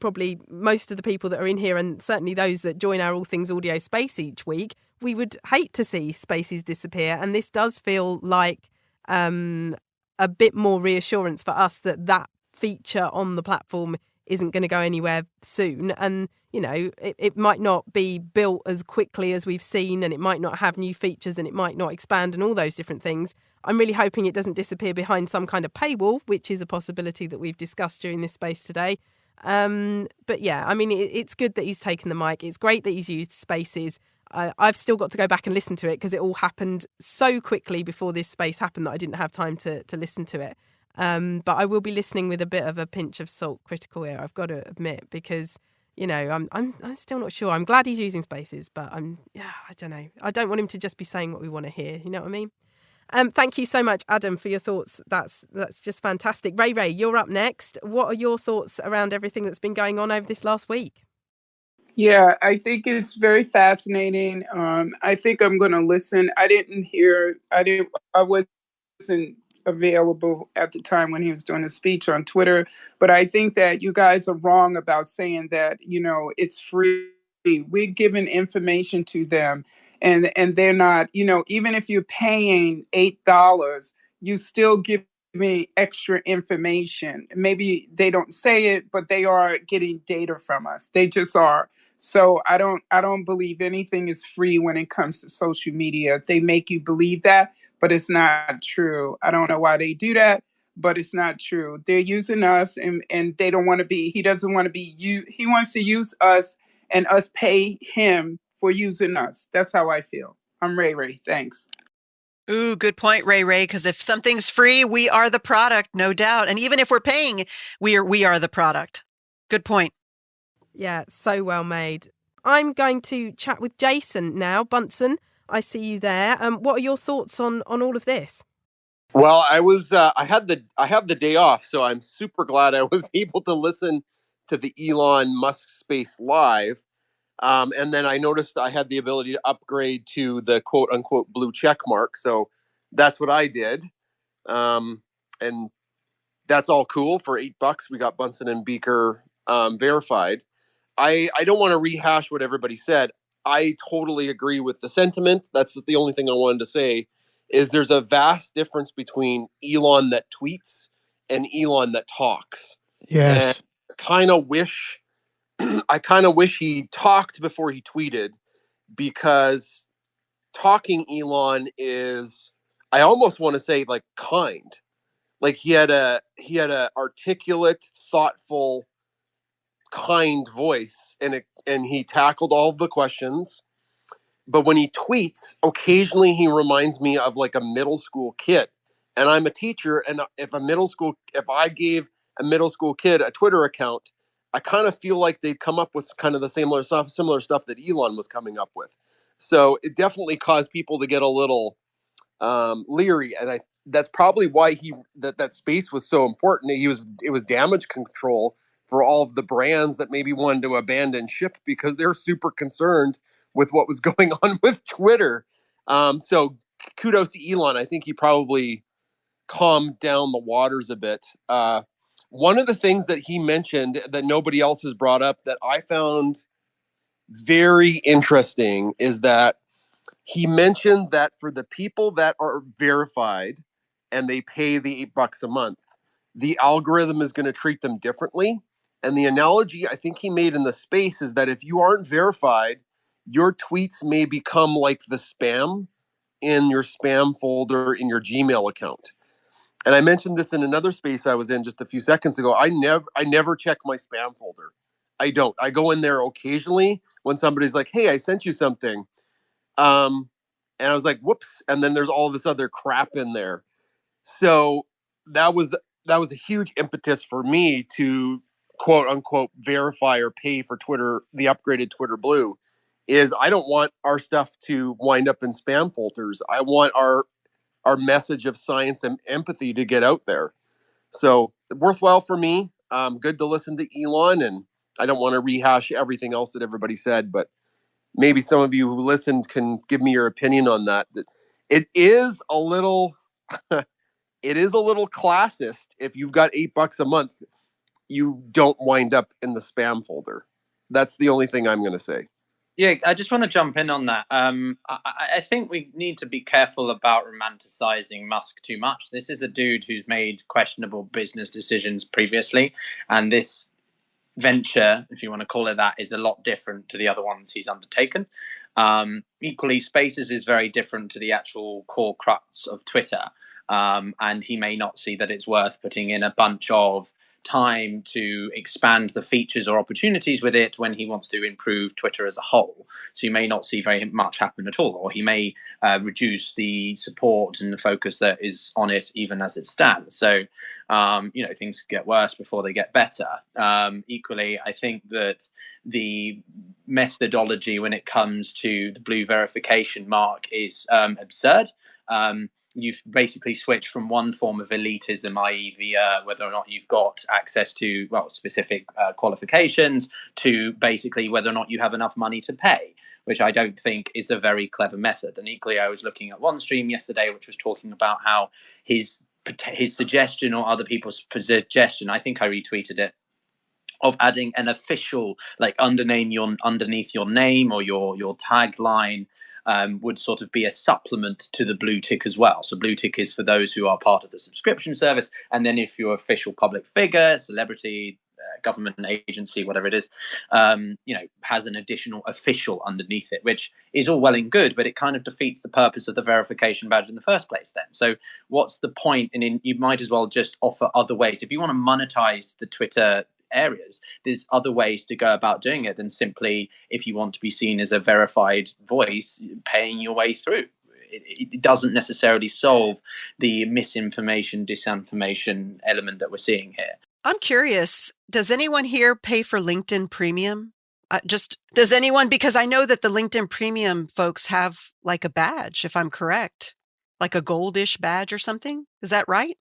probably most of the people that are in here, and certainly those that join our All Things Audio space each week, we would hate to see Spaces disappear. And this does feel like a bit more reassurance for us that feature on the platform isn't going to go anywhere soon. And, it might not be built as quickly as we've seen, and it might not have new features, and it might not expand, and all those different things. I'm really hoping it doesn't disappear behind some kind of paywall, which is a possibility that we've discussed during this space today. But yeah, I mean, it's good that he's taken the mic. It's great that he's used Spaces. I've still got to go back and listen to it because it all happened so quickly before this space happened that I didn't have time to listen to it. But I will be listening with a bit of a pinch of salt, critical ear, I've got to admit, because I'm still not sure. I'm glad he's using Spaces, but I don't know. I don't want him to just be saying what we want to hear. You know what I mean? Thank you so much, Adam, for your thoughts. That's just fantastic. Ray, you're up next. What are your thoughts around everything that's been going on over this last week? Yeah, I think it's very fascinating. I think I'm going to listen. I wasn't available at the time when he was doing a speech on Twitter, but I think that you guys are wrong about saying that, it's free. We're giving information to them, and they're not, even if you're paying $8, you still give me extra information. Maybe they don't say it, but they are getting data from us. They just are. So I don't believe anything is free when it comes to social media. They make you believe that, but it's not true. I don't know why they do that, but it's not true. They're using us, and they don't want to be, he doesn't want to be you. He wants to use us and us pay him for using us. That's how I feel. I'm Ray. Thanks. Ooh, good point, Ray. Because if something's free, we are the product, no doubt. And even if we're paying, we are the product. Good point. Yeah, so well made. I'm going to chat with Jason now. Bunsen, I see you there. What are your thoughts on all of this? Well, I have the day off, so I'm super glad I was able to listen to the Elon Musk Space Live. And then I noticed I had the ability to upgrade to the quote unquote blue check mark. So that's what I did. And that's all cool. For $8, we got Bunsen and Beaker verified. I don't want to rehash what everybody said. I totally agree with the sentiment. That's the only thing I wanted to say is there's a vast difference between Elon that tweets and Elon that talks. Yes. And I kind of wish he talked before he tweeted, because talking Elon is, I almost want to say, like, kind. Like he had a articulate, thoughtful, kind voice, and he tackled all of the questions. But when he tweets, occasionally he reminds me of like a middle school kid. And I'm a teacher, and if I gave a middle school kid a Twitter account, I kind of feel like they'd come up with kind of the similar stuff that Elon was coming up with. So it definitely caused people to get a little leery, and that's probably why that space was so important. It was damage control for all of the brands that maybe wanted to abandon ship because they're super concerned with what was going on with Twitter. So kudos to Elon. I think he probably calmed down the waters a bit. One of the things that he mentioned that nobody else has brought up that I found very interesting is that he mentioned that for the people that are verified and they pay the $8 a month, the algorithm is going to treat them differently. And the analogy I think he made in the space is that if you aren't verified, your tweets may become like the spam in your spam folder in your Gmail account. And I mentioned this in another space I was in just a few seconds ago. I never check my spam folder. I don't. I go in there occasionally when somebody's like, "Hey, I sent you something." And I was like, "Whoops!" And then there's all this other crap in there. So that was a huge impetus for me to quote unquote verify or pay for Twitter, the upgraded Twitter Blue. Is I don't want our stuff to wind up in spam folders. I want our message of science and empathy to get out there. So worthwhile for me. Good to listen to Elon, and I don't want to rehash everything else that everybody said, but maybe some of you who listened can give me your opinion on that. That it is a little, it is a little classist. If you've got $8 a month, you don't wind up in the spam folder. That's the only thing I'm going to say. Yeah, I just want to jump in on that. I think we need to be careful about romanticizing Musk too much. This is a dude who's made questionable business decisions previously, and this venture, if you want to call it that, is a lot different to the other ones he's undertaken. Equally, Spaces is very different to the actual core crux of Twitter, and he may not see that it's worth putting in a bunch of time to expand the features or opportunities with it when he wants to improve Twitter as a whole. So you may not see very much happen at all, or he may reduce the support and the focus that is on it even as it stands. So, things get worse before they get better. Equally, I think that the methodology when it comes to the blue verification mark is absurd. You've basically switched from one form of elitism, i.e. via whether or not you've got access to specific qualifications, to basically whether or not you have enough money to pay, which I don't think is a very clever method. And equally, I was looking at one stream yesterday which was talking about how his suggestion, or other people's suggestion, I think I retweeted it, of adding an official, like underneath your name or your tagline, would sort of be a supplement to the blue tick as well. So blue tick is for those who are part of the subscription service, and then if you're official public figure, celebrity, government agency, whatever it is, has an additional official underneath it, which is all well and good, but it kind of defeats the purpose of the verification badge in the first place then. So what's the point? And you might as well just offer other ways. If you want to monetize the Twitter areas, there's other ways to go about doing it than simply, if you want to be seen as a verified voice, paying your way through. It doesn't necessarily solve the misinformation, disinformation element that we're seeing here. I'm curious, does anyone here pay for LinkedIn Premium? Does anyone? Because I know that the LinkedIn Premium folks have like a badge, if I'm correct, like a goldish badge or something. Is that right?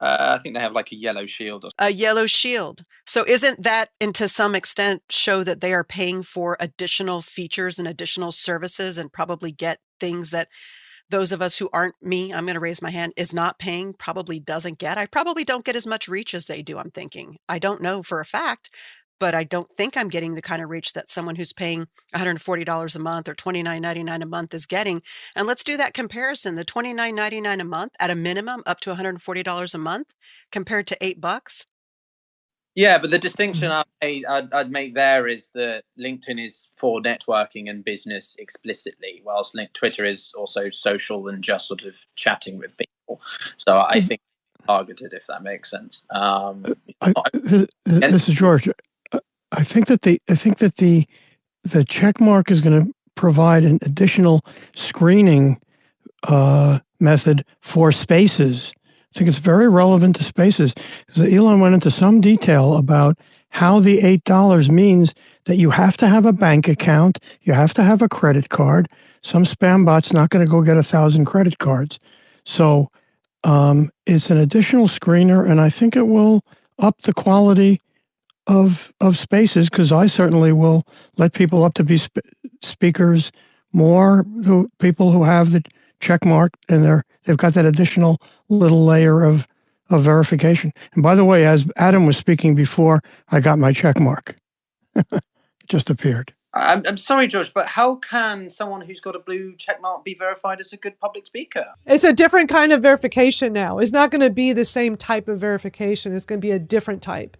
I think they have like a yellow shield. A yellow shield. So isn't that, and to some extent, show that they are paying for additional features and additional services and probably get things that those of us who aren't, me, I'm going to raise my hand, is not paying, probably doesn't get? I probably don't get as much reach as they do, I'm thinking. I don't know for a fact, but I don't think I'm getting the kind of reach that someone who's paying $140 a month or $29.99 a month is getting. And let's do that comparison. The $29.99 a month at a minimum up to $140 a month compared to $8. Yeah, but the distinction I'd make there is that LinkedIn is for networking and business explicitly, whilst Twitter is also social and just sort of chatting with people. So I think targeted, if that makes sense. This is George. I think that the check mark is going to provide an additional screening method for Spaces. I think it's very relevant to Spaces, because Elon went into some detail about how the $8 means that you have to have a bank account, you have to have a credit card. some spam bot's not going to go get 1,000 credit cards. So it's an additional screener, and I think it will up the quality of spaces, because I certainly will let people up to be speakers more, people who have the check mark and they've got that additional little layer of verification. And by the way, as Adam was speaking before, I got my check mark. It just appeared. I'm sorry, George, but how can someone who's got a blue check mark be verified as a good public speaker? It's a different kind of verification now. It's not going to be the same type of verification. It's going to be a different type.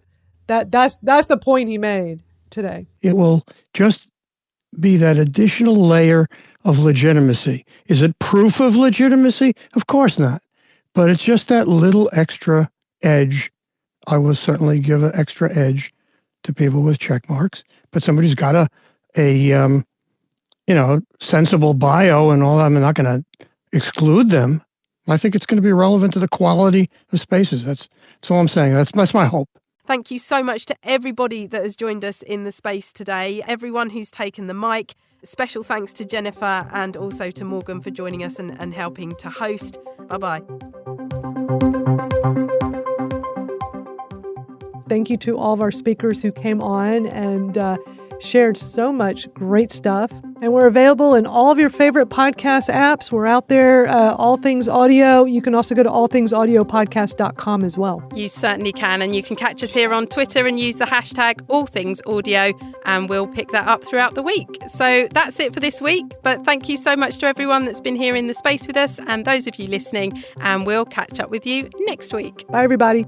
That's the point he made today. It will just be that additional layer of legitimacy. Is it proof of legitimacy? Of course not. But it's just that little extra edge. I will certainly give an extra edge to people with check marks. But somebody's got a sensible bio and all that. I'm not going to exclude them. I think it's going to be relevant to the quality of spaces. That's all I'm saying. That's my hope. Thank you so much to everybody that has joined us in the space today, everyone who's taken the mic. Special thanks to Jennifer and also to Morgan for joining us and helping to host. Bye-bye. Thank you to all of our speakers who came on and shared so much great stuff. And we're available in all of your favorite podcast apps. We're out there, All Things Audio. You can also go to allthingsaudiopodcast.com as well. You certainly can. And you can catch us here on Twitter and use the hashtag AllThingsAudio, and we'll pick that up throughout the week. So that's it for this week. But thank you so much to everyone that's been here in the space with us and those of you listening. And we'll catch up with you next week. Bye, everybody.